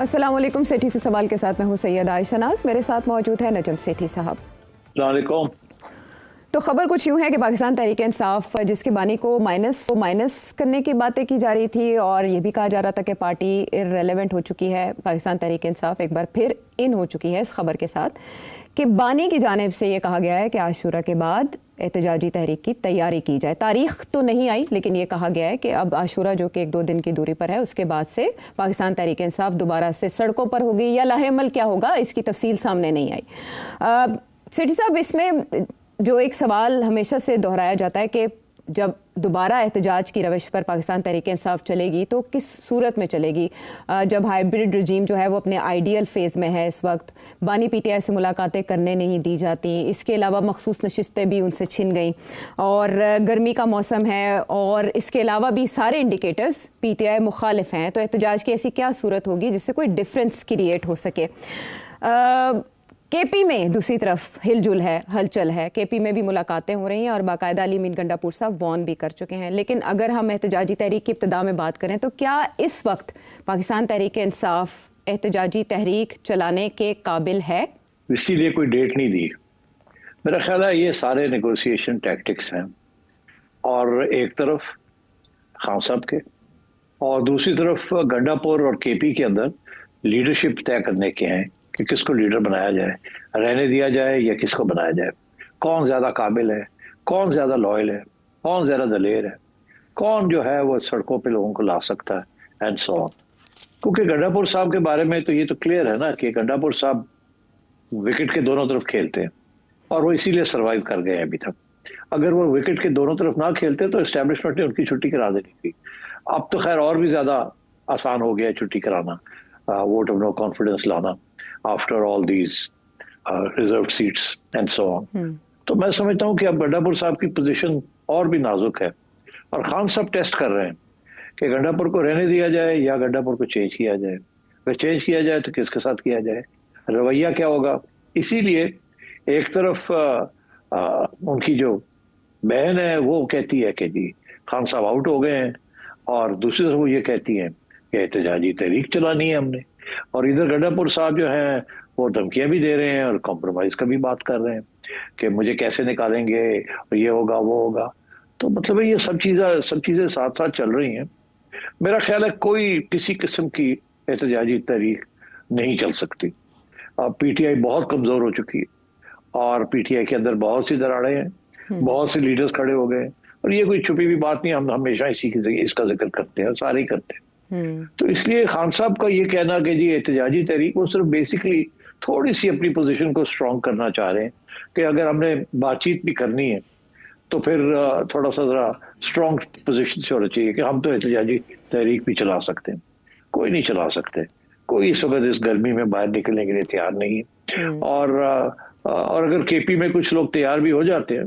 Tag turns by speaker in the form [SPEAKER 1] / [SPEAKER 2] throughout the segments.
[SPEAKER 1] अस्सलाम वालेकुम। सेठी से सवाल के साथ मैं हूँ सैयद आयशा नाज, मेरे साथ मौजूद है नजम सेठी साहब।
[SPEAKER 2] अस्सलाम वालेकुम।
[SPEAKER 1] तो खबर कुछ यूँ है कि पाकिस्तान तहरीक इंसाफ जिसके बानी को माइनस करने की बातें की जा रही थी और ये भी कहा जा रहा था कि पार्टी इररेलेवेंट हो चुकी है। पाकिस्तान तहरीक इंसाफ एक बार फिर इन हो चुकी है इस खबर के साथ कि बानी की जानिब से ये कहा गया है कि आशूरा के बाद एहतजाजी तहरीक की तैयारी की जाए। तारीख तो नहीं आई, लेकिन ये कहा गया है कि अब आशूरा जो कि 1-2 दिन की दूरी पर है, उसके बाद से पाकिस्तान तहरीक इंसाफ दोबारा से सड़कों पर होगी या लाहेमल क्या होगा, इसकी तफसील सामने नहीं आई। सेठी साहब, इसमें जो एक सवाल हमेशा से दोहराया जाता है कि जब दोबारा एहतजाज की रविश पर पाकिस्तान तहरीक इंसाफ चलेगी तो किस सूरत में चलेगी, जब हाइब्रिड रजीम जो है वो अपने आइडियल फेज़ में है। इस वक्त बानी पीटीआई से मुलाकातें करने नहीं दी जाती, इसके अलावा मखसूस नशिस्तें भी उनसे छिन गई और गर्मी का मौसम है और इसके अलावा भी सारे इंडिकेटर्स पीटीआई मुखालिफ हैं। तो एहतजाज की ऐसी क्या सूरत होगी जिससे कोई डिफरेंस क्रिएट हो सके। केपी में दूसरी तरफ हिलजुल है, हलचल है। केपी में भी मुलाकातें हो रही हैं और बाकायदा अली मीन गंडापुर साहब वॉर्न भी कर चुके हैं। लेकिन अगर हम एहतजाजी तहरीक की इब्तिदा में बात करें तो क्या इस वक्त पाकिस्तान तहरीक इंसाफ एहतजाजी तहरीक चलाने के काबिल है?
[SPEAKER 2] इसीलिए कोई डेट नहीं दी। मेरा ख्याल है ये सारे नेगोशिएशन टैक्टिक्स हैं, और एक तरफ खान साहब के और दूसरी तरफ गंडापुर और केपी के अंदर लीडरशिप तय करने के हैं कि किसको लीडर बनाया जाए, रहने दिया जाए या किसको बनाया जाए, कौन ज़्यादा काबिल है, कौन ज़्यादा लॉयल है, कौन ज़्यादा दलेर है, कौन जो है वो सड़कों पे लोगों को ला सकता है एंड सो ऑन। क्योंकि गंडापुर साहब के बारे में तो ये तो क्लियर है ना कि गंडापुर साहब विकेट के दोनों तरफ खेलते हैं और वो इसीलिए सर्वाइव कर गए अभी तक। अगर वो विकेट के दोनों तरफ ना खेलते तो एस्टेब्लिशमेंट ने उनकी छुट्टी करा देनी थी। अब तो खैर और भी ज़्यादा आसान हो गया छुट्टी कराना, वोट ऑफ नो कॉन्फिडेंस लाना after all these reserve seats and so on. तो मैं समझता हूँ कि अब गंडापुर साहब की पोजीशन और भी नाजुक है और खान साहब टेस्ट कर रहे हैं कि गंडापुर को रहने दिया जाए या गंडापुर को चेंज किया जाए। अगर चेंज किया जाए तो किसके साथ किया जाए, रवैया क्या होगा। इसीलिए एक तरफ उनकी जो बहन है वो कहती है कि जी खान साहब आउट हो गए हैं, और दूसरी तरफ वो ये कहती हैं कि एहतजाजी तहरीक चलानी है हमने, और इधर गंडापुर साहब जो हैं वो धमकियां भी दे रहे हैं और कॉम्प्रोमाइज का भी बात कर रहे हैं कि मुझे कैसे निकालेंगे और ये होगा वो होगा। तो मतलब ये सब चीज़ें साथ साथ चल रही हैं। मेरा ख्याल है कोई किसी किस्म की एहतजाजी तहरीक नहीं चल सकती। पीटीआई बहुत कमज़ोर हो चुकी है और पीटीआई के अंदर बहुत सी दरारें हैं, बहुत से लीडर्स खड़े हो गए हैं, और ये कोई छुपी हुई बात नहीं, हम हमेशा इसका जिक्र करते हैं, सारे ही करते हैं। तो इसलिए खान साहब का ये कहना कि जी एहतजाजी तहरीक, वो सिर्फ बेसिकली थोड़ी सी अपनी पोजीशन को स्ट्रॉन्ग करना चाह रहे हैं कि अगर हमने बातचीत भी करनी है तो फिर थोड़ा सा ज़रा स्ट्रॉन्ग पोजीशन से होना चाहिए कि हम तो एहतजाजी तहरीक भी चला सकते हैं। कोई नहीं चला सकते, कोई इस वक्त इस गर्मी में बाहर निकलने के लिए तैयार नहीं है। और अगर केपी में कुछ लोग तैयार भी हो जाते हैं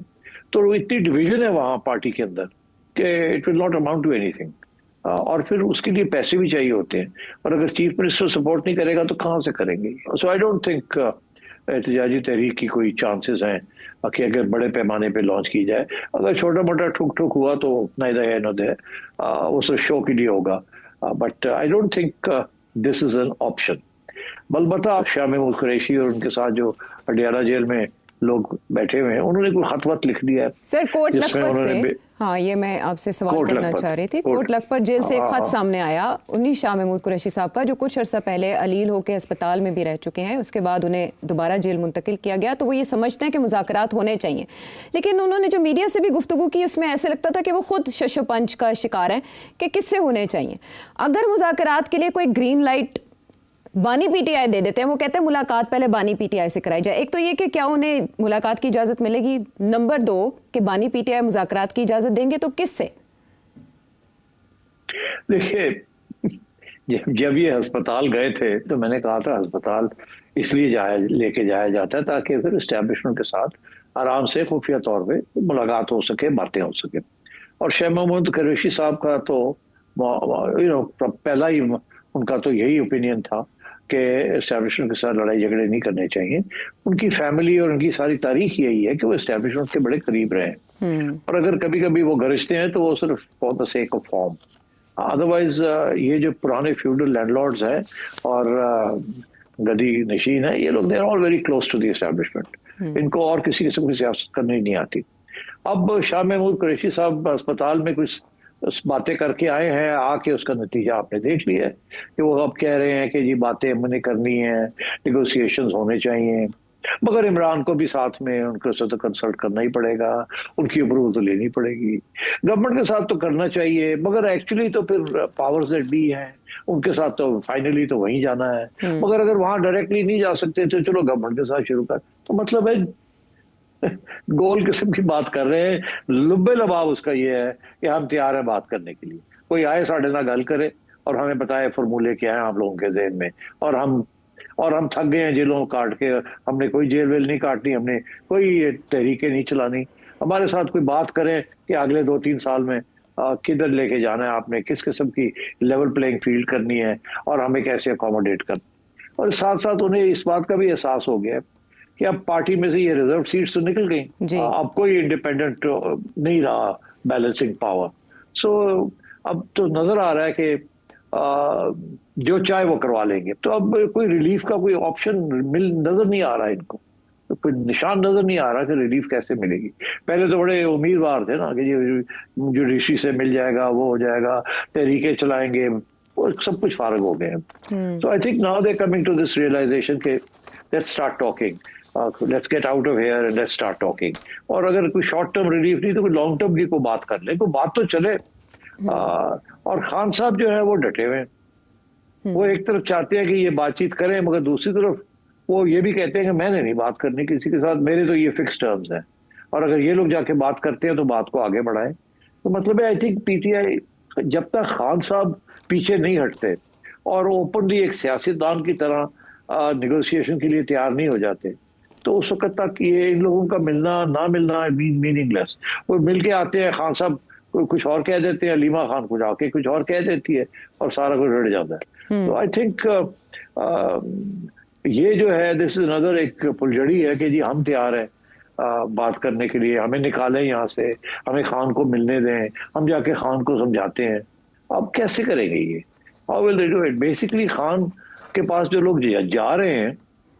[SPEAKER 2] तो इतनी डिवीजन है वहाँ पार्टी के अंदर कि it will not amount to anything, और फिर उसके लिए पैसे भी चाहिए होते हैं, और अगर चीफ मिनिस्टर सपोर्ट नहीं करेगा तो कहाँ से करेंगे। सो आई डोंट थिंक एहतजाजी तहरीक की कोई चांसेस हैं कि अगर बड़े पैमाने पे लॉन्च की जाए। अगर छोटा मोटा ठुक ठुक हुआ तो नाइदर है नो देयर, वो सिर्फ शो के लिए होगा, but I don't think this is an option. बलबता शाह महमूद कुरैशी और उनके साथ जो अडियाला जेल में लोग बैठे हुए हैं, उन्होंने कोई खत वत लिख दिया है
[SPEAKER 1] सर कोट लखपत से। हाँ, ये मैं आपसे सवाल करना चाह रही थी। कोट लखपत जेल से एक खत सामने आया उन्हीं शाह महमूद कुरैशी साहब का, जो कुछ अर्सा पहले अलील होकर अस्पताल में भी रह चुके हैं, उसके बाद उन्हें दोबारा जेल मुंतकिल किया गया। तो वो ये समझते हैं कि मुज़ाकरात होने चाहिए, लेकिन उन्होंने जो मीडिया से भी गुफ्तगू की उसमें ऐसे लगता था कि वो खुद शशोपंच का शिकार है कि किससे होने चाहिए। अगर मुज़ाकरात के लिए कोई ग्रीन लाइट बानी पीटीआई दे देते हैं, वो कहते हैं मुलाकात पहले बानी पीटीआई से कराई जाए। एक तो ये कि क्या उन्हें मुलाकात की इजाजत मिलेगी, नंबर 2 कि बानी पीटीआई मुज़ाकरात की इजाजत देंगे तो किससे?
[SPEAKER 2] देखिए, जब ये अस्पताल गए थे तो मैंने कहा था अस्पताल इसलिए लेके जाया जाता है ताकि फिर एस्टेब्लिशमेंट के साथ आराम से खुफिया तौर पे मुलाकात हो सके, बातें हो सके। और शाह महमूद कुरैशी साहब का तो पहला ही उनका तो यही ओपिनियन था कि एस्टेब्लिशमेंट के साथ लड़ाई झगड़े नहीं करने चाहिए। उनकी फैमिली और उनकी सारी तारीख यही है कि वो एस्टेब्लिशमेंट के बड़े करीब रहे, और अगर कभी कभी वो गरजते हैं तो वो सिर्फ for the sake of form, otherwise ये जो पुराने फ्यूडल लैंडलॉर्ड्स हैं और गदी नशीन है, ये लोग they are all very close to the establishment. इनको और किसी किस्म की सियासत करनी नहीं आती। अब शाह महमूद कुरैशी साहब अस्पताल में कुछ बातें करके आए हैं, आके उसका नतीजा आपने देख लिया है कि वो अब कह रहे हैं कि जी बातें हमने करनी है, निगोशिएशंस होने चाहिए, मगर इमरान को भी साथ में उनके साथ तो कंसल्ट करना ही पड़ेगा, उनकी अप्रूवल तो लेनी पड़ेगी। गवर्नमेंट के साथ तो करना चाहिए, मगर एक्चुअली तो फिर पावर्स दैट बी हैं उनके साथ तो फाइनली तो वहीं जाना है। मगर अगर वहां डायरेक्टली नहीं जा सकते तो चलो गवर्नमेंट के साथ शुरू कर, तो मतलब है गोल किस्म की बात कर रहे हैं। लुब्बे लबाब उसका ये है कि हम तैयार है बात करने के लिए, कोई आए साढ़े ना गल करे और हमें बताए फॉर्मूले क्या है आप लोगों के ज़हन में, और हम थक गए हैं जेलों काट के, हमने कोई जेल वेल नहीं काटनी, हमने कोई तहरीकें नहीं चलानी। हमारे साथ कोई बात करें कि अगले 2-3 साल में किधर लेके जाना है आपने, किस किस्म की लेवल प्लेइंग फील्ड करनी है और हमें कैसे अकोमोडेट करना। और साथ साथ उन्हें इस बात का भी एहसास हो गया कि अब पार्टी में से ये रिजर्व सीट्स तो निकल गई, अब कोई इंडिपेंडेंट नहीं रहा बैलेंसिंग पावर। सो अब तो नजर आ रहा है कि जो चाहे वो करवा लेंगे, तो अब कोई रिलीफ का कोई ऑप्शन नजर नहीं आ रहा है इनको, तो कोई निशान नजर नहीं आ रहा कि रिलीफ कैसे मिलेगी। पहले तो बड़े उम्मीदवार थे ना कि जुडिशरी से मिल जाएगा, वो हो जाएगा, तहरीकें चलाएंगे, वो सब कुछ फारग हो गए हैं। So I think now they coming to this realization के let's start talking, let's get out of here and let's start talking. और अगर कोई शॉर्ट टर्म रिलीफ नहीं तो कोई लॉन्ग टर्म की कोई बात कर ले, कोई बात तो चले। और खान साहब जो है वो डटे हुए हैं, वो एक तरफ चाहते हैं कि ये बातचीत करें, मगर दूसरी तरफ वो ये भी कहते हैं कि मैंने नहीं बात करनी किसी के साथ, मेरे तो ये फिक्स टर्म्स हैं, और अगर ये लोग जाके बात करते हैं तो बात को आगे बढ़ाएं। तो मतलब है आई थिंक पीटीआई जब तक खान साहब पीछे नहीं हटते और ओपनली एक सियासतदान की तरह निगोशिएशन के लिए तैयार नहीं हो जाते, तो उस वक्त तक ये इन लोगों का मिलना ना मिलना मीनिंगलेस। वो मिल के आते हैं, खान साहब कुछ और कह देते हैं, अलीमा खान कुछ आके कुछ और कह देती है और सारा कुछ रट जाता है। तो आई थिंक ये जो है दिस इज अनदर एक फुलझड़ी है कि जी हम तैयार हैं बात करने के लिए, हमें निकालें यहाँ से, हमें खान को मिलने दें, हम जाके खान को समझाते हैं। अब कैसे करेंगे ये, how will they do it? Basically Khan के पास जो लोग जा रहे हैं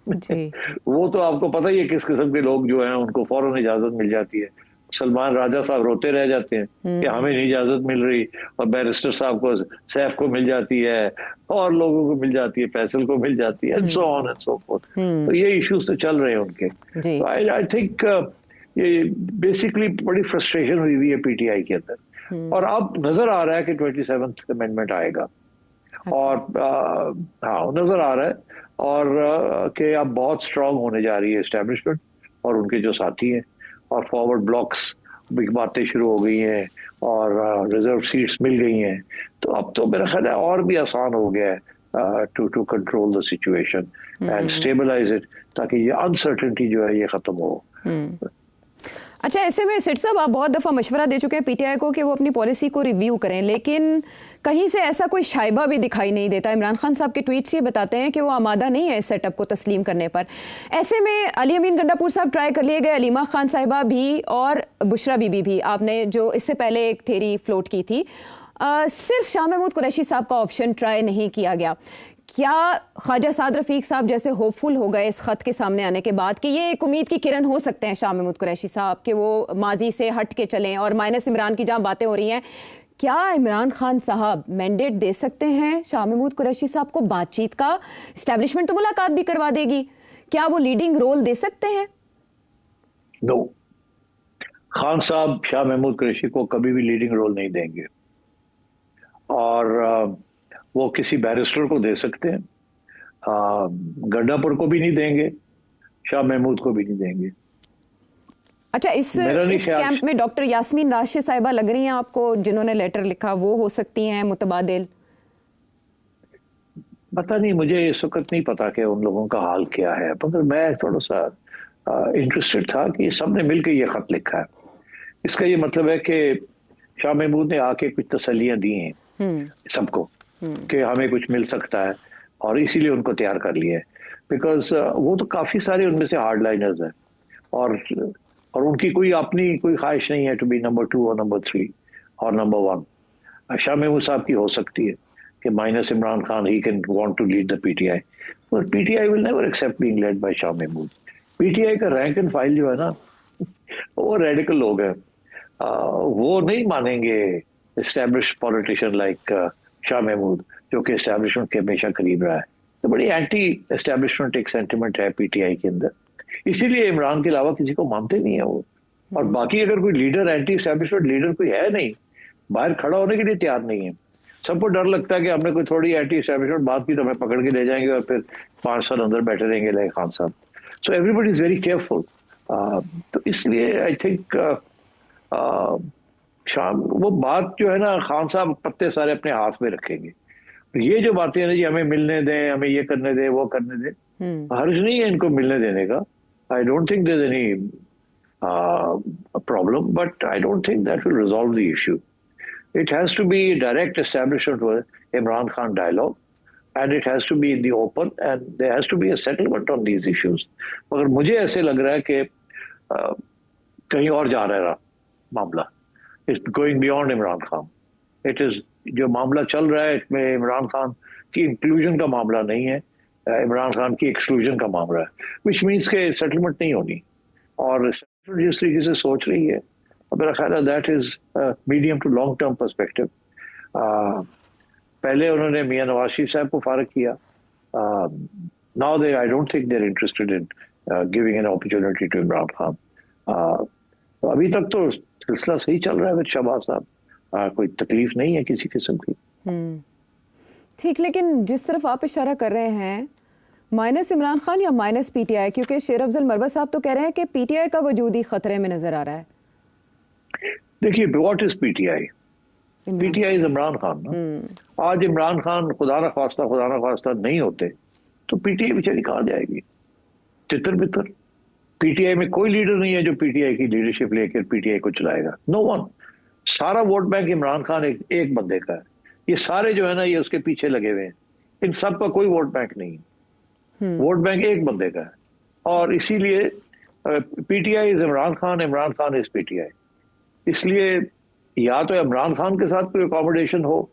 [SPEAKER 2] वो तो आपको पता ही है किस किस्म के लोग जो हैं, उनको फौरन इजाजत मिल जाती है। सलमान राजा साहब रोते रह जाते हैं कि हमें नहीं इजाजत मिल रही, और बैरिस्टर साहब को, सैफ को मिल जाती है, और लोगों को मिल जाती है, फैसल को मिल जाती है, and so on and so fourth. तो ये इश्यूज तो चल रहे हैं उनके। तो आई थिंक ये बेसिकली बड़ी फ्रस्ट्रेशन हुई है पीटीआई के अंदर, और अब नजर आ रहा है कि 27th अमेंडमेंट आएगा। और हाँ नजर आ रहा है, और कि अब बहुत स्ट्रांग होने जा रही है एस्टेब्लिशमेंट और उनके जो साथी हैं, और फॉरवर्ड ब्लॉक्स भी बातें शुरू हो गई हैं, और रिजर्व सीट्स मिल गई हैं। तो अब तो मेरा ख्याल है और भी आसान हो गया है to control the situation and stabilize it, ताकि ये अनसर्टेनिटी जो है ये खत्म हो।
[SPEAKER 1] अच्छा, ऐसे में सिट साहब आप बहुत दफ़ा मशवरा दे चुके हैं पीटीआई को कि वो अपनी पॉलिसी को रिव्यू करें, लेकिन कहीं से ऐसा कोई शाइबा भी दिखाई नहीं देता। इमरान खान साहब के ट्वीट्स ये बताते हैं कि वो आमादा नहीं है इस सेटअप को तस्लीम करने पर। ऐसे में अली अमीन गंडापुर साहब ट्राई कर लिए गए, अलीमा खान साहिबा भी और बुशरा बीबी भी, आपने जो इससे पहले एक थ्योरी फ्लोट की थी, सिर्फ शाह महमूद कुरैशी साहब का ऑप्शन ट्राई नहीं किया गया। क्या ख्वाजा साद रफीक साहब जैसे होपफुल हो गए इस खत के सामने आने के बाद कि ये एक उम्मीद की किरण हो सकते हैं शाह महमूद कुरैशी साहब कि वो माजी से हट के चलें, और माइनस इमरान की जहाँ बातें हो रही हैं, क्या इमरान खान साहब मैंडेट दे सकते हैं शाह महमूद कुरैशी साहब को बातचीत का? एस्टैब्लिशमेंट तो मुलाकात भी करवा देगी, क्या वो लीडिंग रोल दे सकते हैं?
[SPEAKER 2] नो, खान साहब शाह महमूद कुरैशी को कभी भी लीडिंग रोल नहीं देंगे, और वो किसी बैरिस्टर को दे सकते हैं, गंडापुर को भी नहीं देंगे, शाह महमूद को भी नहीं देंगे।
[SPEAKER 1] अच्छा, इस कैंप में डॉक्टर यास्मीन राशिद साहिबा लग रही हैं आपको, जिन्होंने लेटर लिखा, वो हो सकती हैं मुतबादिल?
[SPEAKER 2] पता नहीं, मुझे इस वक्त नहीं पता कि उन लोगों का हाल क्या है, मगर मैं थोड़ा सा इंटरेस्टेड था कि सबने मिलकर ये खत लिखा है। इसका ये मतलब है कि शाह महमूद ने आके कुछ तसल्लियां दी हैं सबको कि हमें कुछ मिल सकता है, और इसीलिए उनको तैयार कर लिया है। बिकॉज वो तो काफ़ी सारे उनमें से हार्ड लाइनर्स हैं, और उनकी कोई अपनी कोई ख्वाहिश नहीं है टू बी नंबर 2 और नंबर 3 और नंबर 1। शाह महमूद साहब की हो सकती है कि माइनस इमरान खान ही can want to lead the PTI, but PTI will never accept being led by Shah Mahmood. PTI का रैंक एंड फाइल जो है ना वो रेडिकल लोग हैं, वो नहीं मानेंगे established politician like Shah Mahmood जो कि एस्टैब्लिशमेंट के हमेशा करीब रहा है। तो बड़ी एंटी एस्टैब्लिशमेंट एक सेंटिमेंट है पीटीआई के अंदर, इसीलिए इमरान के अलावा किसी को मानते नहीं है वो। और बाकी अगर कोई लीडर एंटी एस्टैब्लिशमेंट लीडर कोई है नहीं, बाहर खड़ा होने के लिए तैयार नहीं है। सबको डर लगता है कि हमने कोई थोड़ी एंटी एस्टैब्लिशमेंट बात की तो हमें पकड़ के ले जाएंगे और फिर 5 साल अंदर बैठे रहेंगे लाइक खान साहब। So everybody is very careful. तो इसलिए आई थिंक शाम वो बात जो है ना, खान साहब पत्ते सारे अपने हाथ में रखेंगे। ये जो बातें हैं ना जी, हमें मिलने दें, हमें ये करने दें, वो करने दें, हर्ज नहीं है इनको मिलने देने का। I don't think there is any problem, but I don't think that will resolve the issue. It has to be direct establishment with Imran Khan dialogue, and it has to be in the open, and there has to be a settlement on these issues. मगर मुझे ऐसे लग रहा है कि कहीं और जा रहा है मामला। It's going beyond Imran Khan. It is जो मामला चल रहा है इसमें इमरान खान की इंक्लूजन का मामला नहीं है, इमरान खान की एक्सक्लूजन का मामला है, which means के सेटलमेंट नहीं होनी। और जिस तरीके से सोच रही है मेरा ख्याल है that is medium to long term perspective. पहले उन्होंने मियां नवाज शरीफ साहब को फारग किया, now they I don't think they are interested in giving an opportunity to Imran Khan. अभी तक तो सिलसिला सही चल रहा है विद शहबाज साहब, कोई तकलीफ नहीं है किसी किस्म की।
[SPEAKER 1] ठीक, लेकिन जिस तरफ आप इशारा कर रहे हैं माइनस इमरान खान या माइनस पीटीआई, क्योंकि शेर अफजल मरवत साहब तो कह रहे हैं कि पीटीआई का वजूद ही खतरे में नजर आ रहा है।
[SPEAKER 2] देखिए what is PTI? PTI is Imran Khan ना। आज इमरान खान खुदा ना खास्ता नहीं होते तो पीटीआई बेचारी कहाँ जाएगी? तितर बितर। पीटीआई में कोई लीडर नहीं है जो पीटीआई की लीडरशिप लेकर पीटीआई को चलाएगा, नो वन। सारा वोट बैंक इमरान खान एक बंदे का है। ये सारे जो है ना ये उसके पीछे लगे हुए हैं, इन सब का कोई वोट बैंक नहीं है, वोट बैंक एक बंदे का है। और इसीलिए PTI is Imran Khan is PTI. इसलिए या तो इमरान खान के साथ कोई अकोमोडेशन हो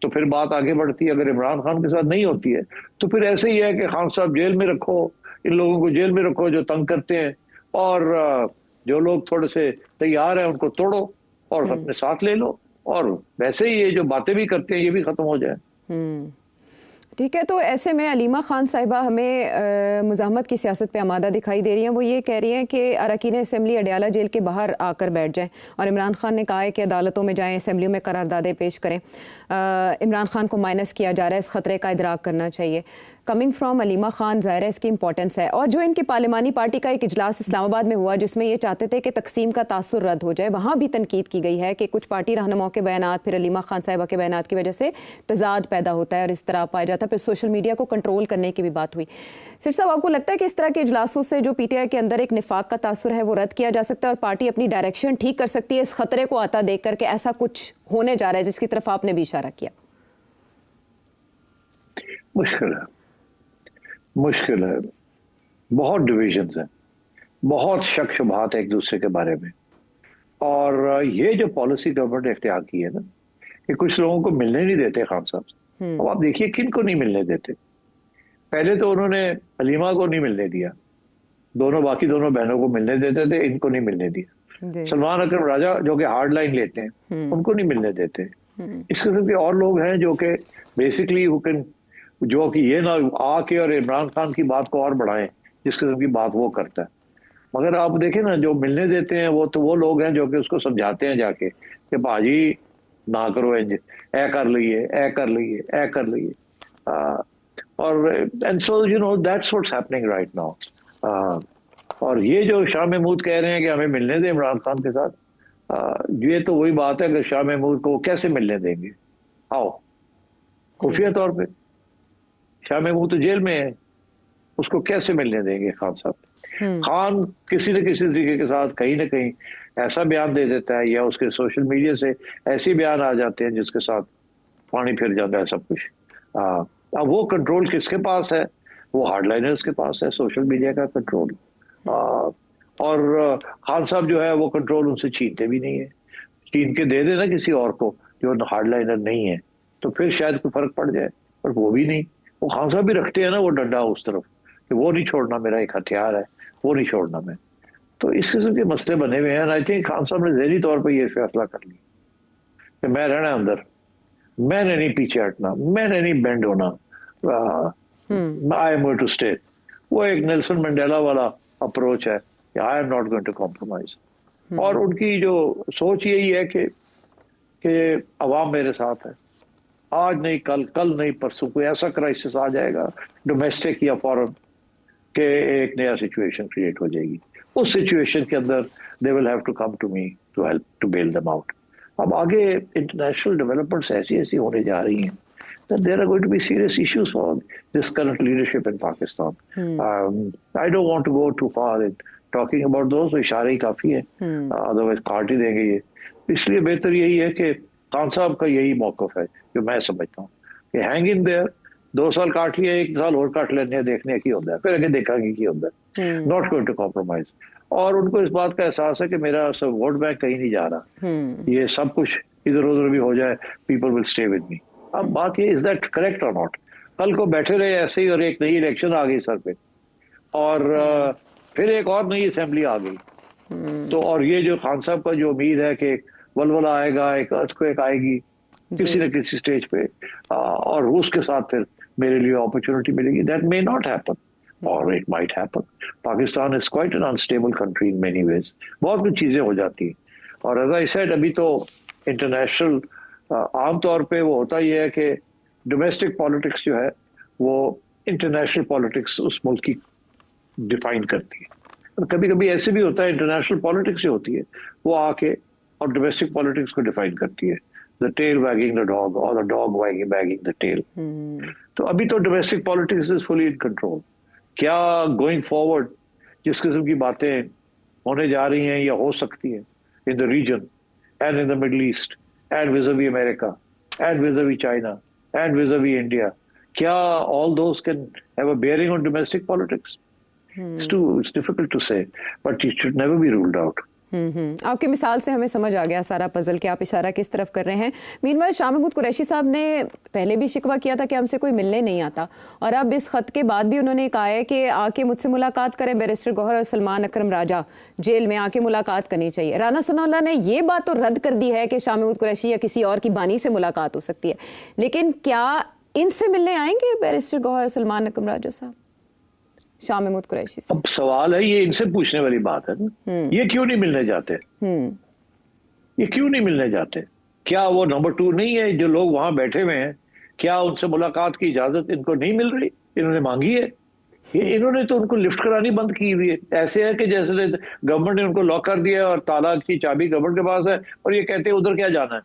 [SPEAKER 2] तो फिर बात आगे बढ़ती है, अगर इमरान खान के साथ नहीं होती है तो फिर ऐसे ही है कि खान साहब जेल में रखो, इन लोगों को जेल में रखो जो तंग करते हैं, और जो लोग थोड़े से तैयार हैं उनको तोड़ो और अपने साथ ले लो, और वैसे ही ये जो बातें भी करते हैं ये भी खत्म हो जाए।
[SPEAKER 1] ठीक है, तो ऐसे में अलीमा खान साहिबा हमें मुज़ाहमत की सियासत पे आमादा दिखाई दे रही हैं। वो ये कह रही हैं कि अरकान असम्बली अडयाला जेल के बाहर आकर बैठ जाएं, और इमरान खान ने कहा है कि अदालतों में जाएं, असम्बलियों में करारदादें पेश करें। इमरान खान को माइनस किया जा रहा है, इस खतरे का इदराक करना चाहिए। कमिंग फ्रॉम अलीमा खान ज़ाहिर है इसकी इंपॉर्टेंस है। और जो इनकी पार्लिमानी पार्टी का एक इजलास इस्लामाबाद में हुआ जिसमें ये चाहते थे कि तकसीम का तासुर रद्द हो जाए, वहाँ भी तनकीद की गई है कि कुछ पार्टी रहनुमाओं के बयानात फिर अलीमा खान साहिबा के बयानात की वजह से तजाद पैदा होता है और इस तरह पाया जाता है। फिर सोशल मीडिया को कंट्रोल करने की भी बात हुई। सिर साहब, आपको लगता है कि इस तरह के इजलासों से जो पीटीआई के अंदर एक निफाक का तासुर है वो रद्द किया जा सकता है और पार्टी अपनी डायरेक्शन ठीक कर सकती है इस खतरे को आता देख कर के ऐसा कुछ होने जा रहा है जिसकी तरफ आपने भी इशारा किया?
[SPEAKER 2] मुश्किल है, बहुत डिविजन्स हैं, बहुत शक शुबहात है एक दूसरे के बारे में। और ये जो पॉलिसी गवर्नमेंट ने इख्तियार की है ना कि कुछ लोगों को मिलने नहीं देते खान साहब से। अब आप देखिए किन को नहीं मिलने देते। पहले तो उन्होंने अलीमा को नहीं मिलने दिया, बाकी दोनों बहनों को मिलने देते थे, इनको नहीं मिलने दिया। सलमान अकरम राजा जो कि हार्ड लाइन लेते हैं उनको नहीं मिलने देते। इस किस्म के और लोग हैं जो कि बेसिकली जो कि ये ना आके और इमरान खान की बात को और बढ़ाएं, जिस किस्म की बात वो करता है। मगर आप देखें ना जो मिलने देते हैं वो तो वो लोग हैं जो कि उसको समझाते हैं जाके कि भाजी ना करो, ऐ कर लिए और and so you know that's what's happening right now. और ये जो शाह महमूद कह रहे हैं कि हमें मिलने दें इमरान खान के साथ, ये तो वही बात है कि शाह महमूद को कैसे मिलने देंगे? आओ खुफिया तौर पे शाह महमूद तो जेल में है, उसको कैसे मिलने देंगे खान साहब? खान किसी न किसी तरीके के साथ कहीं ना कहीं ऐसा बयान दे देता है या उसके सोशल मीडिया से ऐसे बयान आ जाते हैं जिसके साथ पानी फिर जाता है सब कुछ। अब वो कंट्रोल किसके पास है? वो हार्डलाइनर्स के पास है, सोशल मीडिया का कंट्रोल। और खान साहब जो है वो कंट्रोल उनसे छीनते भी नहीं है। छीन के दे देना किसी और को जो हार्डलाइनर नहीं है, तो फिर शायद कोई फर्क पड़ जाए, पर वो भी नहीं। वो खान साहब भी रखते हैं ना वो डंडा उस तरफ कि वो नहीं छोड़ना, मेरा एक हथियार है, वो नहीं छोड़ना मैं। तो इस किस्म के मसले बने हुए हैं। आई थिंक खान साहब ने ज़हनी तौर पर यह फैसला कर लिया कि मैं रहना अंदर, मैंने नहीं पीछे हटना, मैंने नहीं बेंड होना, I am going to stay. वो एक नेल्सन मंडेला वाला अप्रोच है कि I am not going to compromise. और उनकी जो सोच यही है कि अवाम मेरे साथ है, आज नहीं कल, कल नहीं परसों कोई ऐसा क्राइसिस आ जाएगा डोमेस्टिक या फॉरेन के एक नया सिचुएशन क्रिएट हो जाएगी। उस सिचुएशन के अंदर they will have to come to me to help to bail them out. अब आगे इंटरनेशनल डेवलपमेंट्स ऐसी होने जा रही हैं that there are going to be serious issues for this current leadership in Pakistan. I don't want to go too far in talking about those, इशारे ही काफी है, अदरवाइज काट ही देंगे ये। इसलिए बेहतर यही है कि खान साहब का यही मौकफ है जो मैं समझता हूँ कि हैंग इन देयर, 2 साल काट लिया, 1 साल और काट लेने, देखने की होता है, फिर आगे देखेंगे की होता है। Not going to compromise. और उनको इस बात का एहसास है कि मेरा सब वोट बैंक कहीं नहीं जा रहा, ये सब कुछ इधर उधर भी हो जाए, people will stay with me. अब बात ये, इज दैट करेक्ट और नॉट? कल को बैठे रहे ऐसे ही और एक नई इलेक्शन आ गई सर पे, और फिर एक और नई असेंबली आ गई, तो और ये जो खान साहब का जो उम्मीद है कि वलवला आएगा, एक अर्थक्वेक आएगी किसी न किसी स्टेज पे, और उसके साथ फिर मेरे लिए अपॉर्चुनिटी मिलेगी, दैट मे नॉट हैपन और it might happen. Pakistan is quite an unstable country in many ways, बहुत कुछ चीजें हो जाती हैं। और एज आई सेड, अभी तो इंटरनेशनल आमतौर पे वो होता ही है कि डोमेस्टिक पॉलिटिक्स जो है वो इंटरनेशनल पॉलिटिक्स उस मुल्क की डिफाइन करती है। और कभी कभी ऐसे भी होता है इंटरनेशनल पॉलिटिक्स जो होती है वो आके और डोमेस्टिक पॉलिटिक्स को डिफाइन करती है, the tail wagging the dog और the dog wagging the tail. तो अभी तो domestic politics is fully in control. क्या गोइंग फॉरवर्ड जिस किस्म की बातें होने जा रही हैं या हो सकती हैं in the region and in the Middle East and vis-a-vis America, and vis-a-vis China, and vis-a-vis India, kya all those can have a bearing on domestic politics? It's difficult to say, but it should never be ruled out.
[SPEAKER 1] आपकी मिसाल से हमें समझ आ गया सारा puzzle कि आप इशारा किस तरफ कर रहे हैं। मीनवाइल शाह महमूद कुरैशी साहब ने पहले भी शिकवा किया था कि हमसे कोई मिलने नहीं आता, और अब इस खत के बाद भी उन्होंने कहा है कि आके मुझसे मुलाकात करें, बैरिस्टर गौहर और सलमान अकरम राजा जेल में आके मुलाकात करनी चाहिए। राना सनाउल्लाह ने ये बात तो रद्द कर दी है कि शाह महमूद कुरैशी या किसी और की बानी से मुलाकात हो सकती है, लेकिन क्या इनसे मिलने आएंगे बैरिस्टर गौहर और सलमान अकरम राजा साहब शाह महमूद कुरैशी से?
[SPEAKER 2] अब सवाल है, ये इनसे पूछने वाली बात है ना, ये क्यों नहीं मिलने जाते? ये क्यों नहीं मिलने जाते? क्या वो नंबर 2 नहीं है? जो लोग वहां बैठे हुए हैं, क्या उनसे मुलाकात की इजाजत इनको नहीं मिल रही? इन्होंने मांगी है, ये इन्होंने तो उनको लिफ्ट करानी बंद की हुई है। ऐसे है कि जैसे गवर्नमेंट ने उनको लॉक कर दिया और ताला की चाबी गवर्नमेंट के पास है, और ये कहते हैं उधर क्या जाना है,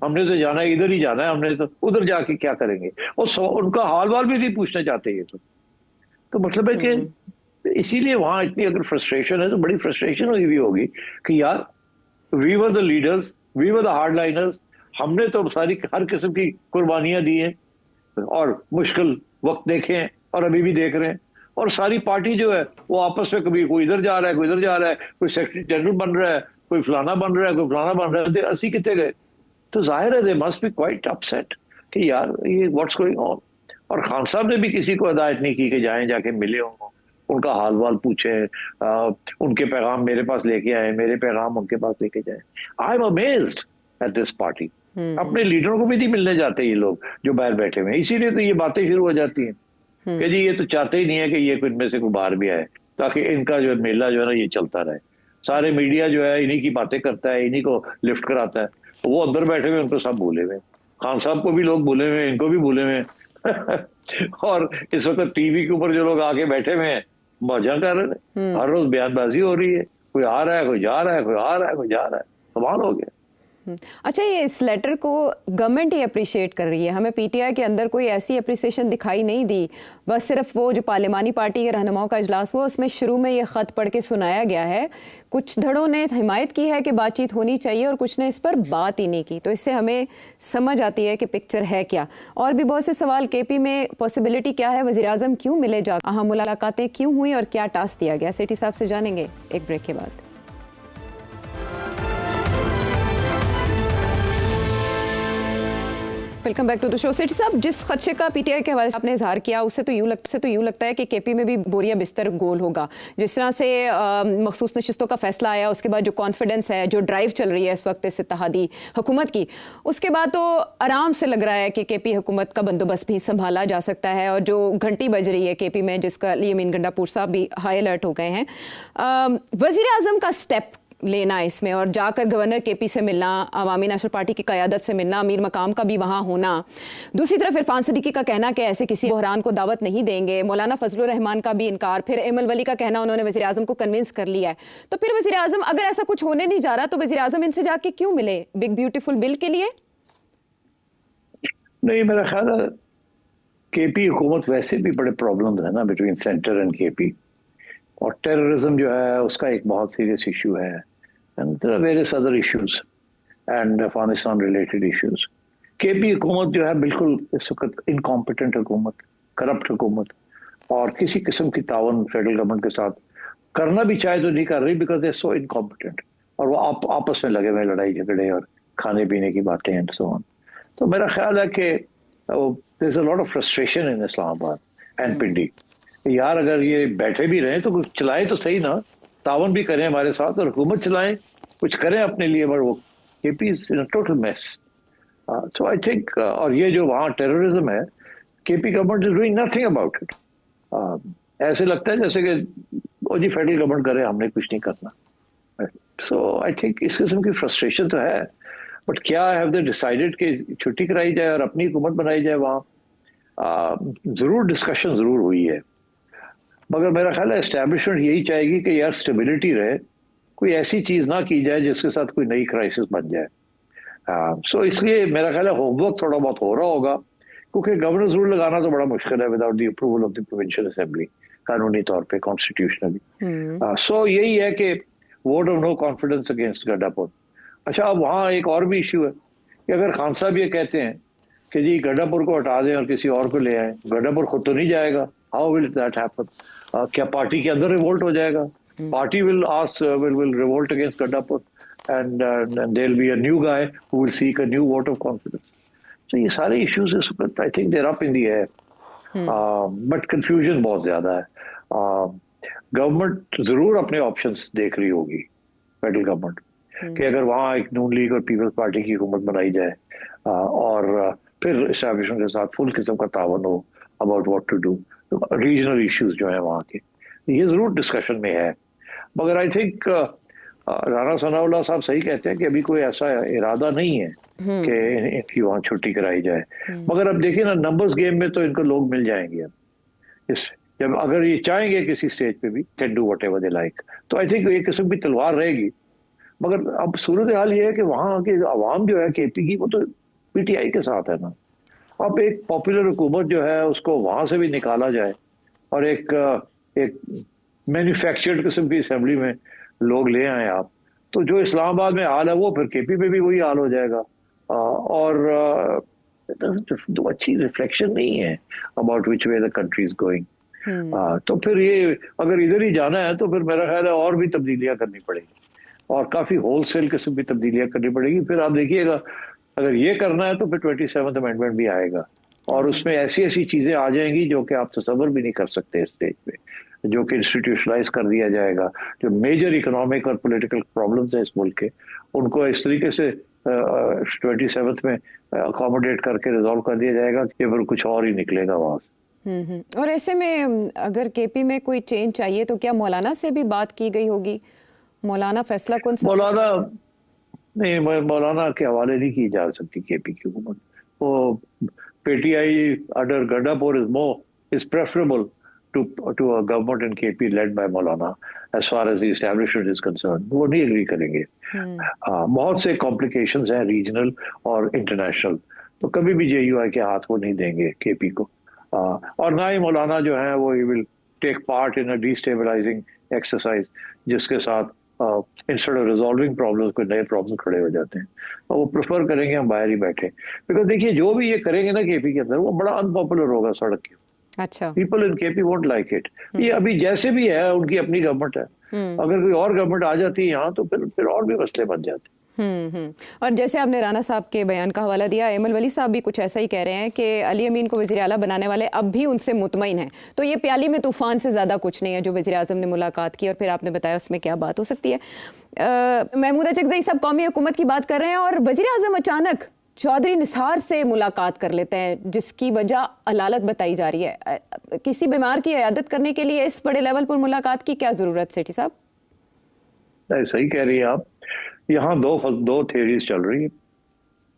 [SPEAKER 2] हमने तो जाना है इधर ही जाना है, हमने तो उधर जाके क्या करेंगे? और उनका हाल वाल भी नहीं पूछना चाहते ये तो मतलब है कि इसीलिए वहां इतनी अगर फ्रस्ट्रेशन है तो बड़ी फ्रस्ट्रेशन हुई भी होगी कि यार we were the leaders, we were the hardliners, हमने तो सारी हर किस्म की कुर्बानियां दी हैं और मुश्किल वक्त देखे हैं और अभी भी देख रहे हैं, और सारी पार्टी जो है वो आपस में कभी कोई इधर जा रहा है, कोई इधर जा रहा है, कोई सेक्रेटरी जनरल बन रहा है, कोई फलाना बन रहा है, कोई फलाना बन रहा है, अस्सी कितने गए? तो जाहिर है they must be quite upset कि यार ये व्हाट्स गोइंग ऑन। और खान साहब ने भी किसी को हिदायत नहीं की कि जाएं, जाके मिले उनका हाल वाल पूछें, उनके पैगाम मेरे पास लेके आए, मेरे पैगाम उनके पास लेके जाए। I am amazed at this party. अपने लीडरों को भी नहीं मिलने जाते ये लोग जो बाहर बैठे हुए हैं, इसीलिए तो ये बातें शुरू हो जाती हैं कि जी ये तो चाहते ही नहीं है कि ये इनमें से कोई बाहर भी आए, ताकि इनका जो मेला जो है ना ये चलता रहे। सारे मीडिया जो है इन्हीं की बातें करता है, इन्हीं को लिफ्ट कराता है, वो अंदर बैठे हुए उनको सब भूले हुए, खान साहब को भी लोग भूले हुए, इनको भी भूले हुए और इस वक्त टीवी के ऊपर जो लोग आके बैठे हुए हैं मजा कर रहे हैं, हर रोज बयानबाजी हो रही है, कोई आ रहा है, कोई जा रहा है, कोई आ रहा है, कोई जा रहा है, कमाल हो गया।
[SPEAKER 1] अच्छा, ये इस लेटर को गवर्नमेंट ही अप्रिशिएट कर रही है, हमें पीटीआई के अंदर कोई ऐसी अप्रिसिएशन दिखाई नहीं दी। बस सिर्फ वो जो पार्लिमानी पार्टी के रहनुमाओं का इजलास हुआ उसमें शुरू में ये खत पढ़ के सुनाया गया है, कुछ धड़ों ने हिमायत की है कि बातचीत होनी चाहिए और कुछ ने इस पर बात ही नहीं की, तो इससे हमें समझ आती है कि पिक्चर है क्या। और भी बहुत से सवाल, केपी में पॉसिबिलिटी क्या है, वज़ीर आज़म क्यों मिले, जा अहम मुलाकातें क्यों हुई और क्या टास्क दिया गया, सेठी साहब से जानेंगे एक ब्रेक के बाद। Welcome back to the show. Sethi साहब, जिस खदशे का पीटीआई के हवाले से आपने इजहार किया उससे तो यूं लगता है कि केपी में भी बोरिया बिस्तर गोल होगा। जिस तरह से मखसूस नशिस्तों का फैसला आया, उसके बाद जो कॉन्फिडेंस है, जो ड्राइव चल रही है इस वक्त इस इत्तेहादी हुकूमत की, उसके बाद तो आराम से लग रहा है कि केपी हुकूमत का बंदोबस्त भी संभाला जा सकता है। और जो घंटी बज रही है केपी में, जिसका लिए अमीन गंडापुर साहब भी हाई अलर्ट हो गए हैं, वजीर आजम का स्टेप लेना इसमें और जाकर गवर्नर केपी से मिलना, अवामी नेशनल पार्टी की क़यादत से मिलना, अमीर मकाम का भी वहाँ होना। दूसरी तरफ इरफान सिद्दीकी का कहना कि ऐसे किसी बहरान को दावत नहीं देंगे, मौलाना फजलुर रहमान का भी इनकार, फिर एम वली का कहना उन्होंने वज़ीर आज़म को कन्विंस कर लिया है। तो फिर वज़ीर आज़म, अगर ऐसा कुछ होने नहीं जा रहा तो वज़ीर आज़म इनसे जाके क्यों मिले बिग ब्यूटीफुल बिल के लिए?
[SPEAKER 2] नहीं, मेरा ख्याल है केपी हुकूमत वैसे भी बड़े प्रॉब्लम है ना बिटवीन सेंटर एंड केपी, और टेररिज्म जो है उसका एक बहुत सीरियस इशू है, and there are various other issues and Afghanistan related issues. KP हुकूमत जो है बिल्कुल इस वक्त इनकॉम्पिटेंट हुकूमत, करप्ट हुकूमत, और किसी किस्म की तावन फेडरल गवर्नमेंट के साथ करना भी चाहे तो नहीं कर रही, because they are so incompetent, और वो आपस में लगे हुए लड़ाई झगड़े और खाने पीने की बातें एंड सो ऑन। तो मेरा ख्याल है कि there is a lot of frustration in Islamabad and Pindi. यार अगर ये बैठे भी रहे तो कुछ चलाएं तो सही ना, तावन भी करें हमारे साथ और हुकूमत चलाएं, कुछ करें अपने लिए, बट वो KP is in a total mess. So I think, और ये जो वहाँ टेररिज्म है, KP government is doing nothing about it. ऐसे लगता है जैसे कि वो जी फेडरल गवर्नमेंट करे, हमने कुछ नहीं करना। सो आई थिंक इस किस्म की फ्रस्ट्रेशन तो है, बट क्या हैव दे डिसाइडेड कि छुट्टी कराई जाए और अपनी हुकूमत बनाई जाए वहाँ? जरूर डिस्कशन जरूर हुई है, मगर मेरा ख्याल है एस्टैब्लिशमेंट यही चाहेगी कि यार स्टेबिलिटी रहे, कोई ऐसी चीज़ ना की जाए जिसके साथ कोई नई क्राइसिस बन जाए। सो इसलिए मेरा ख्याल है होमवर्क थोड़ा बहुत हो रहा होगा, क्योंकि गवर्नेंस रूल लगाना तो बड़ा मुश्किल है without the approval of the provincial assembly, कानूनी तौर पे कॉन्स्टिट्यूशनली। सो यही है कि vote of no confidence against Gandapur. अच्छा, अब वहाँ एक और भी इशू है कि अगर खान साहब ये कहते हैं कि जी गंडापुर को हटा दें और किसी और को ले आए, गंडापुर खुद तो नहीं जाएगा। How will that happen? क्या पार्टी के अंदर रिवोल्ट हो जाएगा? Party will revolt against Gandapur and there'll be a new guy who will seek a new vote of confidence. So ये सारे issues इस वक्त I think they're up in the air, but confusion बहुत ज़्यादा है। गवर्नमेंट ज़रूर अपने ऑप्शंस देख रही होगी, फेडरल गवर्नमेंट, कि अगर वहाँ एक नून लीग और पीपल्स पार्टी की हुकूमत बनाई जाए और फिर एस्टैब्लिशमेंट के साथ फुल किस्म का तावन हो about what to do, regional issues जो है वहाँ के, ये ज़रूर डिस्कशन में है। मगर आई थिंक राणा सनाउल्लाह साहब सही कहते हैं कि अभी कोई ऐसा इरादा नहीं है कि इनकी वहाँ छुट्टी कराई जाए। मगर अब देखिए ना, नंबर्स गेम में तो इनको लोग मिल जाएंगे अब, इस जब अगर ये चाहेंगे किसी स्टेज पे भी can do whatever they like, तो आई थिंक एक किस्म की तलवार रहेगी। मगर अब सूरत हाल ये है कि वहाँ की आवाम जो है केपी की, वो तो पीटीआई के साथ है ना। अब एक पॉपुलर हुकूमत जो है उसको वहाँ से भी निकाला जाए और एक मैन्युफैक्चर्ड किस्म की असेंबली में लोग ले आए आप, तो जो इस्लामाबाद में हाल है वो फिर केपी में भी वही हाल हो जाएगा, और तो अच्छी रिफ्लेक्शन नहीं है about which way the country is going. तो फिर ये अगर इधर ही जाना है तो फिर मेरा ख्याल है और भी तब्दीलियां करनी पड़ेगी, और काफी होलसेल किस्म की तब्दीलियां करनी पड़ेगी। फिर आप देखिएगा, अगर ये करना है तो फिर 27th अमेंडमेंट भी आएगा, और उसमें ऐसी ऐसी चीजें आ जाएंगी जो कि आप तसव्वुर भी नहीं कर सकते इस स्टेज पे, जो कि इंस्टीट्यूशनलाइज कर दिया जाएगा। जो मेजर इकोनॉमिक और पॉलिटिकल प्रॉब्लम्स हैं इस मुल्क के, उनको इस तरीके से 27th में अकोमोडेट करके रिजॉल्व कर दिया जाएगा कि फिर कुछ और ही निकलेगा वहाँ से।
[SPEAKER 1] और ऐसे में अगर केपी में कोई चेंज चाहिए तो क्या मौलाना से भी बात की गई होगी? मौलाना फैसला कौन सा?
[SPEAKER 2] मौलाना के हवाले नहीं की जा सकती केपी की हुकूमत। वो PTI under Gandapur is preferable to a government in KP led by Maulana as far as the establishment is concerned. वो नहीं एग्री करेंगे। बहुत से कॉम्प्लिकेशंस हैं रीजनल और इंटरनेशनल, तो कभी भी JUI के हाथ वो नहीं देंगे केपी को, और ना ही मौलाना जो है वो will take part in a destabilising exercise जिसके साथ इंस्टेड ऑफ रिजॉल्विंग प्रॉब्लम्स कोई नए प्रॉब्लम खड़े हो जाते हैं। और वो प्रेफर करेंगे हम बाहर ही बैठे, बिकॉज देखिए जो भी ये करेंगे ना केपी के अंदर, वो बड़ा अनपॉपुलर होगा सड़क के।
[SPEAKER 1] अच्छा,
[SPEAKER 2] people in KP won't like it. ये अभी जैसे भी है उनकी अपनी गवर्नमेंट है, अगर कोई और गवर्नमेंट आ जाती है यहाँ तो फिर और भी मसले बन जाते हैं।
[SPEAKER 1] और जैसे आपने राना साहब के बयान का हवाला दिया, एमल वली साहब भी कुछ ऐसा ही कह रहे हैं कि अली अमीन को वज़ीर आला बनाने वाले अब भी उनसे मुतमईन हैं। तो ये प्याली में तूफान से ज़्यादा कुछ नहीं है जो वज़ीर आज़म ने मुलाकात की और फिर आपने बताया उसमें क्या बात हो सकती है। महमूद अचकज़ई साहब कौमी हुकूमत की बात कर रहे हैं और वज़ीर आज़म अचानक चौधरी निसार से मुलाकात कर लेते हैं, जिसकी वजह अलालत बताई जा रही है। किसी बीमार की इयादत करने के लिए इस बड़े लेवल पर मुलाकात की क्या ज़रूरत, सेठी साहब?
[SPEAKER 2] सही कह रही हैं आप। यहाँ दो थ्योरीज चल रही है।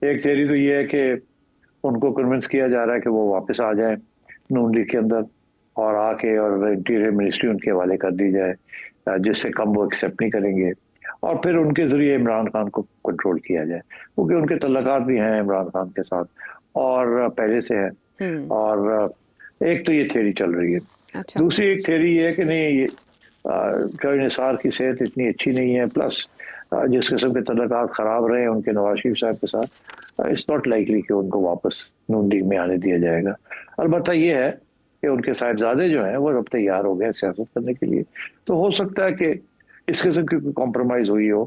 [SPEAKER 2] एक थ्योरी तो ये है कि उनको कन्विंस किया जा रहा है कि वो वापस आ जाए नून लीग के अंदर और आके और इंटीरियर मिनिस्ट्री उनके हवाले कर दी जाए, जिससे कम वो एक्सेप्ट नहीं करेंगे और फिर उनके जरिए इमरान खान को कंट्रोल किया जाए, क्योंकि उनके तल्लुकात भी हैं इमरान खान के साथ और पहले से है। और एक तो ये थ्योरी चल रही है। अच्छा। दूसरी एक थ्योरी ये है कि नहीं, ये चौधरी निसार की सेहत इतनी अच्छी नहीं है, प्लस जिस किस्म के तल्लुकात ख़राब रहे हैं उनके नवाज शरीफ साहब के साथ, इट्स नॉट लाइकली कि उनको वापस नून लीग में आने दिया जाएगा। अलबत्ता ये है कि उनके साहिबजादे जो हैं वो अब तैयार हो गए सियासत करने के लिए, तो हो सकता है कि इस किस्म की कॉम्प्रोमाइज़ हुई हो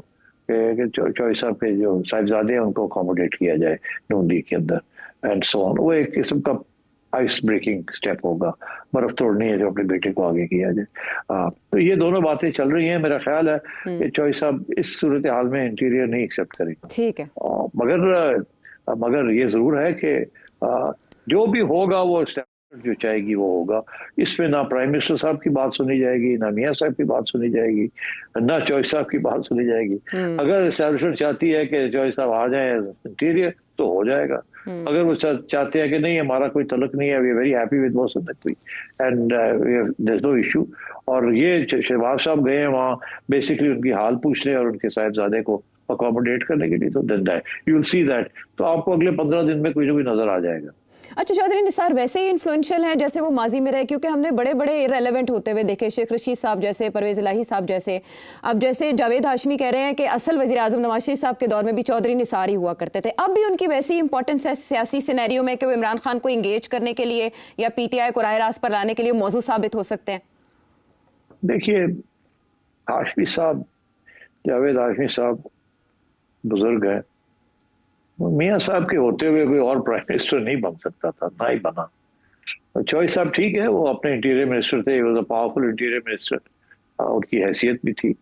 [SPEAKER 2] कि चौधरी साहब के जो साहिबजादे हैं उनको अकोमोडेट किया जाए नून लीग के अंदर एंड सो ऑन। वो एक किस्म का आइस ब्रेकिंग स्टेप होगा, बर्फ तोड़नी है जो अपने बेटे को आगे किया जाए। तो ये दोनों बातें चल रही हैं। मेरा ख्याल है कि चौधरी साहब इस सूरत हाल में इंटीरियर नहीं एक्सेप्ट करेंगे।
[SPEAKER 1] ठीक है।
[SPEAKER 2] मगर ये जरूर है कि जो भी होगा वो स्टेप जो चाहेगी वो होगा। इसमें ना प्राइम मिनिस्टर साहब की बात सुनी जाएगी, ना मियाँ साहब की बात सुनी जाएगी, ना चौधरी साहब की बात सुनी जाएगी। अगर एस्टैब्लिशमेंट चाहती है कि चौधरी साहब आ जाए इंटीरियर तो हो जाएगा। अगर वो चाहते हैं कि नहीं हमारा कोई तलक नहीं है, we are very happy with most of the queen and there is no issue. और ये शहबाज साहब गए हैं वहाँ बेसिकली उनकी हाल पूछने और उनके साहिबजादे को अकोमोडेट करने के लिए, तो then that you will see that. तो आपको अगले 15 दिन में कोई ना कोई नजर आ जाएगा।
[SPEAKER 1] अच्छा, चौधरी निसार वैसे ही इन्फ्लुएंशियल हैं जैसे वो माजी में रहे, क्योंकि हमने बड़े बड़े इररिलेवेंट होते हुए देखे, शेख रशीद साहब जैसे, परवेज इलाही साहब जैसे। अब जैसे जावेद हाशमी कह रहे हैं कि असल वज़ीर आज़म नवाज शरीफ साहब के दौर में भी चौधरी निसार ही हुआ करते थे। अब भी उनकी वैसी इंपॉर्टेंस है सियासी सिनेरियो में कि वो इमरान खान को इंगेज करने के लिए या PTI को राह रास्त पर लाने के लिए मौजू साबित हो सकते हैं?
[SPEAKER 2] देखिए, हाशमी साहब, जावेद हाशमी साहब बुजुर्ग हैं। मियाँ साहब के होते हुए कोई और प्राइम मिनिस्टर नहीं बन सकता था, ना ही बना। चौधरी साहब ठीक है, वो अपने इंटीरियर मिनिस्टर थे, वो पावरफुल इंटीरियर मिनिस्टर, उनकी हैसियत भी थी,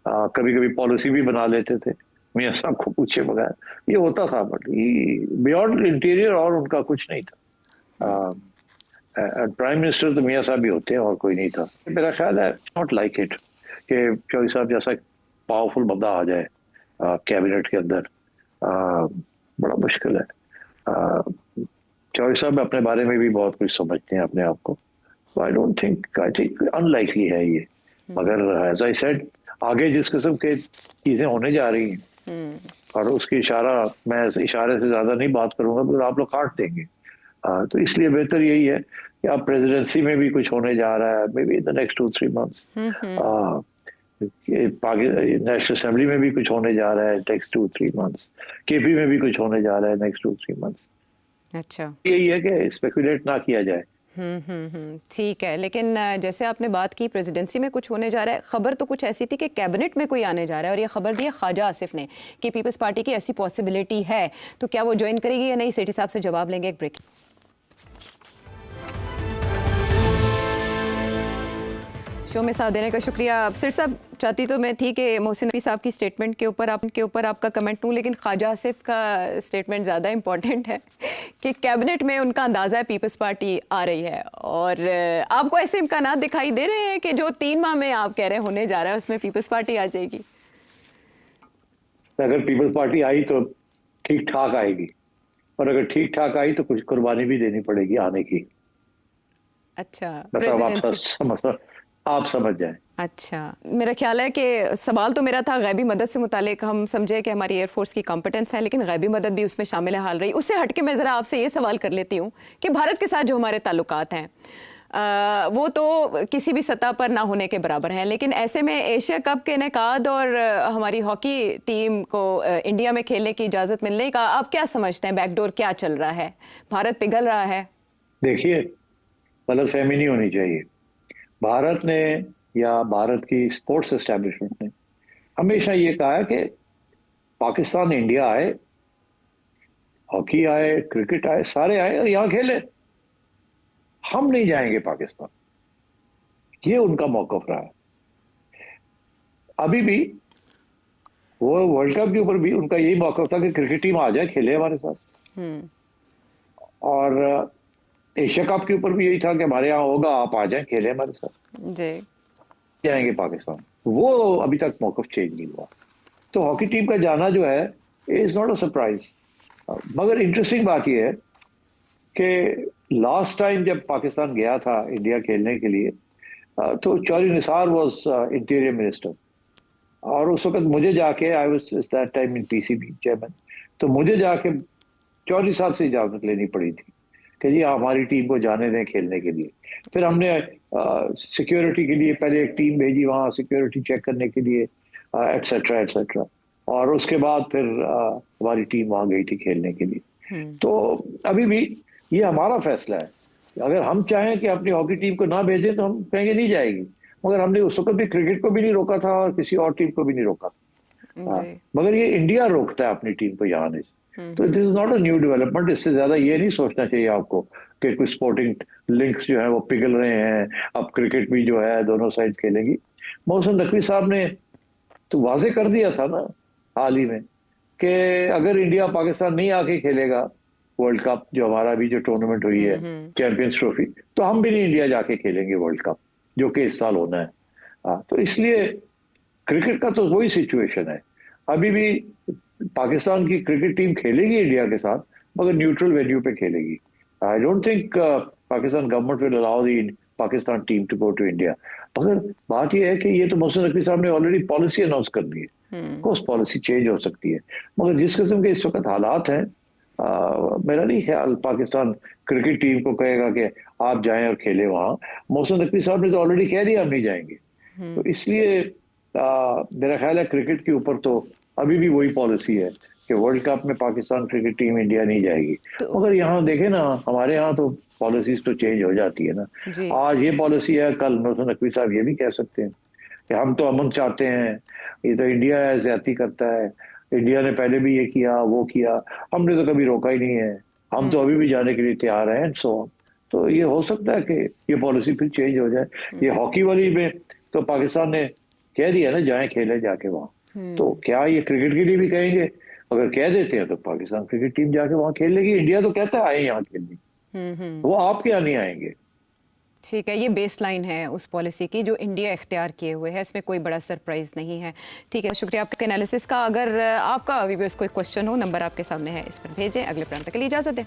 [SPEAKER 2] कभी कभी पॉलिसी भी बना लेते थे मियाँ साहब को पूछे बगैर, ये होता था। बट बियॉन्ड इंटीरियर और उनका कुछ नहीं था। प्राइम मिनिस्टर तो मियाँ साहब भी होते हैं और कोई नहीं था। मेरा ख्याल है नॉट लाइक इट कि चौधरी साहब जैसा पावरफुल बंदा आ जाए कैबिनेट के अंदर, बड़ा मुश्किल है। चौधरी साहब अपने बारे में भी बहुत कुछ समझते हैं अपने आप को। आई थिंक अनलाइकली है ये। मगर एज आई सेड, आगे जिस किस्म के चीजें होने जा रही हैं और उसकी मैं इशारे से ज्यादा नहीं बात करूंगा बिकॉज आप लोग काट देंगे। तो इसलिए बेहतर यही है कि आप प्रेसिडेंसी में भी कुछ होने जा रहा है, may be in the next 2-3 months. National assembly में भी कुछ होने जा रहा है नेक्स्ट 2-3 मंथ्स, KP में भी कुछ होने जा रहा है नेक्स्ट 2-3 मंथ्स।
[SPEAKER 1] अच्छा,
[SPEAKER 2] यही है कि स्पेकुलेट ना किया जाए।
[SPEAKER 1] ठीक है। लेकिन जैसे आपने बात की प्रेसिडेंसी में कुछ होने जा रहा है, खबर तो कुछ ऐसी थी कि कैबिनेट में कोई आने जा रहा है और ये खबर दी है ख्वाजा आसिफ ने कि पीपल्स पार्टी की ऐसी पॉसिबिलिटी है। तो क्या वो ज्वाइन करेगी या नहीं, सेठी साहब से जवाब लेंगे, एक ब्रेक। शो में साथ देने का शुक्रिया। सिर साहब, चाहती तो मैं थी कि मोहसिन नबी साहब की स्टेटमेंट के ऊपर आपका कमेंट लूँ, लेकिन ख्वाजा आसिफ का स्टेटमेंट ज़्यादा इम्पॉर्टेंट है कि कैबिनेट में उनका अंदाज़ा है पीपल्स पार्टी आ रही है और आपको ऐसे इम्कानात दिखाई दे रहे हैं कि जो 3 माह में आप कह रहे होने जा रहा है उसमें पीपल्स पार्टी आ जाएगी?
[SPEAKER 2] अगर पीपल्स पार्टी आई तो ठीक ठाक आएगी, और अगर ठीक ठाक आई तो कुछ कुर्बानी भी देनी पड़ेगी आने की।
[SPEAKER 1] अच्छा,
[SPEAKER 2] आप समझ जाएं।
[SPEAKER 1] अच्छा, मेरा ख्याल है कि सवाल तो मेरा था गैबी मदद से मुतालिक। हम समझे कि हमारी एयरफोर्स की कॉम्पिटेंस है, लेकिन गैबी मदद भी उसमें शामिल हाल रही। उससे हटके मैं ज़रा आपसे ये सवाल कर लेती हूँ कि भारत के साथ जो हमारे ताल्लुकात हैं वो तो किसी भी सतह पर ना होने के बराबर हैं, लेकिन ऐसे में एशिया कप के इनेकाद और हमारी हॉकी टीम को इंडिया में खेलने की इजाज़त मिलने का आप क्या समझते हैं? बैकडोर क्या चल रहा है? भारत पिघल रहा है?
[SPEAKER 2] देखिए, गलतफहमी नहीं होनी चाहिए। भारत ने या भारत की स्पोर्ट्स एस्टेब्लिशमेंट ने हमेशा ये कहा है कि पाकिस्तान इंडिया आए, हॉकी आए, क्रिकेट आए, सारे आए और यहाँ खेले। हम नहीं जाएंगे पाकिस्तान, ये उनका मौकफ रहा है। अभी भी वो वर्ल्ड कप के ऊपर भी उनका यही मौकफ था कि क्रिकेट टीम आ जाए, खेले हमारे साथ। और एशिया कप के ऊपर भी यही था कि हमारे यहाँ होगा, आप आ जाएं, खेले हमारे साथ।
[SPEAKER 1] जी
[SPEAKER 2] जाएंगे पाकिस्तान, वो अभी तक मौकफ चेंज नहीं हुआ। तो हॉकी टीम का जाना जो है इज नॉट अ सरप्राइज। मगर इंटरेस्टिंग बात यह है कि लास्ट टाइम जब पाकिस्तान गया था इंडिया खेलने के लिए, तो Chaudhry Nisar was interior minister, और उस वक्त मुझे जाके, I was that time in PCB chairman, तो मुझे जाके चौधरी साहब से इजाजत लेनी पड़ी थी कि जी हमारी टीम को जाने दें खेलने के लिए। फिर हमने सिक्योरिटी के लिए पहले एक टीम भेजी वहाँ सिक्योरिटी चेक करने के लिए, एटसेट्रा एटसेट्रा, और उसके बाद फिर हमारी टीम वहाँ गई थी खेलने के लिए। तो अभी भी ये हमारा फैसला है, अगर हम चाहें कि अपनी हॉकी टीम को ना भेजें तो हम कहेंगे नहीं जाएगी। मगर हमने उस वक्त भी क्रिकेट को भी नहीं रोका था और किसी और टीम को भी नहीं रोका था। मगर ये इंडिया रोकता है अपनी टीम को यहाँ आने से। तो this is not a new development. इससे ज्यादा ये नहीं सोचना चाहिए आपको कि कुछ स्पोर्टिंग लिंक्स जो है वो पिघल रहे हैं, अब क्रिकेट भी जो है दोनों साइड खेलेंगी। मोहसिन नकवी साहब ने तो वाजे कर दिया था ना हाल ही में कि अगर इंडिया पाकिस्तान नहीं आके खेलेगा वर्ल्ड कप, जो हमारा भी जो टूर्नामेंट हुई है चैंपियंस ट्रॉफी, तो हम भी नहीं इंडिया जाके खेलेंगे वर्ल्ड कप, जो कि इस साल होना है। तो इसलिए क्रिकेट का तो वही सिचुएशन है। अभी भी पाकिस्तान की क्रिकेट टीम खेलेगी इंडिया के साथ, मगर न्यूट्रल वेन्यू पे खेलेगी। I don't think Pakistan government will allow the Pakistan team to go to India. मगर बात यह है कि ये तो मोहसिन नकवी साहब ने ऑलरेडी पॉलिसी अनाउंस कर दी है, कोर्स पॉलिसी चेंज हो सकती है। मगर जिस किस्म के इस वक्त हालात हैं, मेरा नहीं ख्याल पाकिस्तान क्रिकेट टीम को कहेगा कि आप जाएं और खेलें वहां। मोहसिन नकवी साहब ने तो ऑलरेडी कह दिया हम नहीं जाएंगे। तो इसलिए मेरा ख्याल है क्रिकेट के ऊपर तो अभी भी वही पॉलिसी है कि वर्ल्ड कप में पाकिस्तान क्रिकेट टीम इंडिया नहीं जाएगी। मगर यहाँ देखें ना, हमारे यहाँ तो पॉलिसीज तो चेंज हो जाती है ना। आज ये पॉलिसी है, कल मोहसिन नकवी साहब ये भी कह सकते हैं कि हम तो अमन चाहते हैं, ये तो इंडिया है ज्यादती करता है, इंडिया ने पहले भी ये किया वो किया, हमने तो कभी रोका ही नहीं है, हम तो अभी भी जाने के लिए तैयार हैं, सो तो ये हो सकता है कि ये पॉलिसी फिर चेंज हो जाए। ये हॉकी वाली में तो पाकिस्तान ने कह दिया ना जाएं खेले जाके वहां, तो क्या ये क्रिकेट के लिए भी कहेंगे? अगर कह देते हैं तो पाकिस्तान क्रिकेट टीम जाके वहां खेल लेगी। इंडिया तो कहता है आए यहाँ खेलने, वो आपके यहाँ नहीं आएंगे।
[SPEAKER 1] ठीक है, ये बेस लाइन है उस पॉलिसी की जो इंडिया इख्तियार किए हुए है, इसमें कोई बड़ा सरप्राइज नहीं है। ठीक है, शुक्रिया आपके एनालिसिस का। अगर आपका व्यूअर्स कोई क्वेश्चन हो, नंबर आपके सामने है, इस पर भेजें। अगले प्रांत के लिए इजाजत दें।